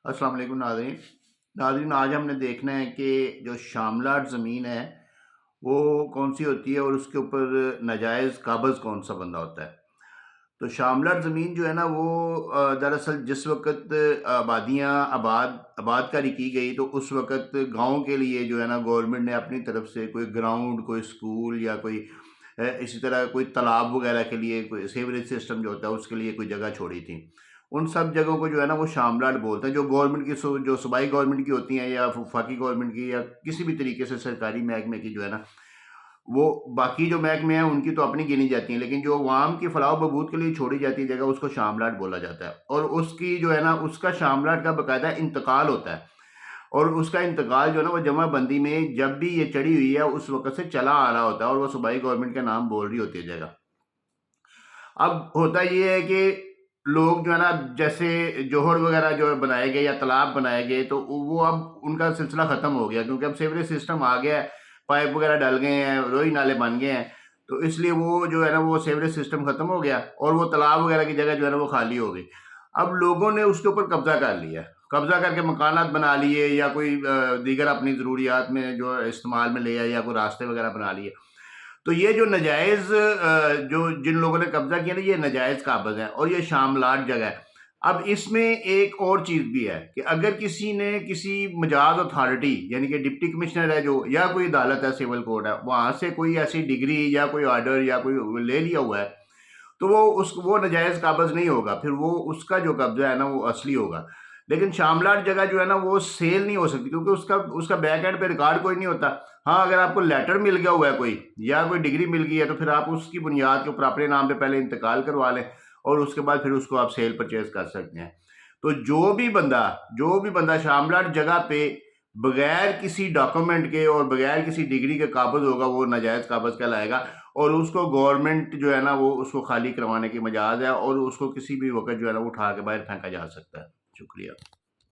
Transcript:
السلام علیکم ناظرین آج ہم نے دیکھنا ہے کہ جو شاملات زمین ہے وہ کون سی ہوتی ہے اور اس کے اوپر ناجائز قابض کون سا بندہ ہوتا ہے۔ تو شاملات زمین جو ہے نا وہ دراصل جس وقت آبادیاں آباد کاری کی گئی تو اس وقت گاؤں کے لیے جو ہے نا گورنمنٹ نے اپنی طرف سے کوئی گراؤنڈ، کوئی سکول یا کوئی اسی طرح کوئی تالاب وغیرہ کے لیے، کوئی سیوریج سسٹم جو ہوتا ہے اس کے لیے کوئی جگہ چھوڑی تھی۔ ان سب جگہوں کو جو ہے نا وہ شاملات بولتے ہیں، جو گورنمنٹ کی جو صوبائی گورنمنٹ کی ہوتی ہیں یا وفاقی گورنمنٹ کی یا کسی بھی طریقے سے سرکاری محکمے کی جو ہے نا وہ باقی جو محکمے ہیں ان کی تو اپنی گنی جاتی ہیں، لیکن جو عوام کی فلاح و بہبود کے لیے چھوڑی جاتی ہے جگہ اس کو شاملات بولا جاتا ہے۔ اور اس کی جو ہے نا اس کا شاملات کا باقاعدہ انتقال ہوتا ہے، اور اس کا انتقال جو ہے نا وہ جمع بندی میں جب بھی یہ چڑھی ہوئی ہے اس وقت سے چلا آ رہا ہوتا ہے، اور وہ صوبائی گورنمنٹ کا نام بول رہی ہوتی ہے جگہ۔ اب ہوتا یہ ہے کہ لوگ جو ہے نا جیسے جوہر وغیرہ جو بنائے گئے یا تالاب بنائے گئے تو وہ اب ان کا سلسلہ ختم ہو گیا، کیونکہ اب سیوریج سسٹم آ گیا ہے، پائپ وغیرہ ڈل گئے ہیں، روئی نالے بن گئے ہیں، تو اس لیے وہ جو ہے نا وہ سیوریج سسٹم ختم ہو گیا اور وہ تالاب وغیرہ کی جگہ جو ہے نا وہ خالی ہو گئی۔ اب لوگوں نے اس کے اوپر قبضہ کر لیا، قبضہ کر کے مکانات بنا لیے یا کوئی دیگر اپنی ضروریات میں جو استعمال میں لے آئے یا کوئی راستے وغیرہ بنا لیے۔ تو یہ جو ناجائز جو جن لوگوں نے قبضہ کیا نا یہ ناجائز قابض ہے اور یہ شاملات جگہ ہے۔ اب اس میں ایک اور چیز بھی ہے کہ اگر کسی نے کسی مجاز اتھارٹی یعنی کہ ڈپٹی کمشنر ہے جو یا کوئی عدالت ہے، سول کورٹ ہے، وہاں سے کوئی ایسی ڈگری یا کوئی آرڈر یا کوئی لے لیا ہوا ہے تو وہ ناجائز قابض نہیں ہوگا، پھر وہ اس کا جو قبضہ ہے نا وہ اصلی ہوگا۔ لیکن شاملات جگہ جو ہے نا وہ سیل نہیں ہو سکتی، کیونکہ اس کا بیک اینڈ پہ ریکارڈ کوئی نہیں ہوتا۔ ہاں اگر آپ کو لیٹر مل گیا ہوا ہے کوئی یا کوئی ڈگری مل گئی ہے تو پھر آپ اس کی بنیاد کے اوپر اپنے نام پہ پہلے انتقال کروا لیں اور اس کے بعد پھر اس کو آپ سیل پرچیز کر سکتے ہیں۔ تو جو بھی بندہ شاملات جگہ پہ بغیر کسی ڈاکومنٹ کے اور بغیر کسی ڈگری کے قابض ہوگا وہ ناجائز قابض کہلائے گا، اور اس کو گورنمنٹ جو ہے نا وہ اس کو خالی کروانے کی مجاز ہے اور اس کو کسی بھی وقت جو ہے نا وہ اٹھا کے باہر پھینکا جا سکتا ہے۔ شکریہ۔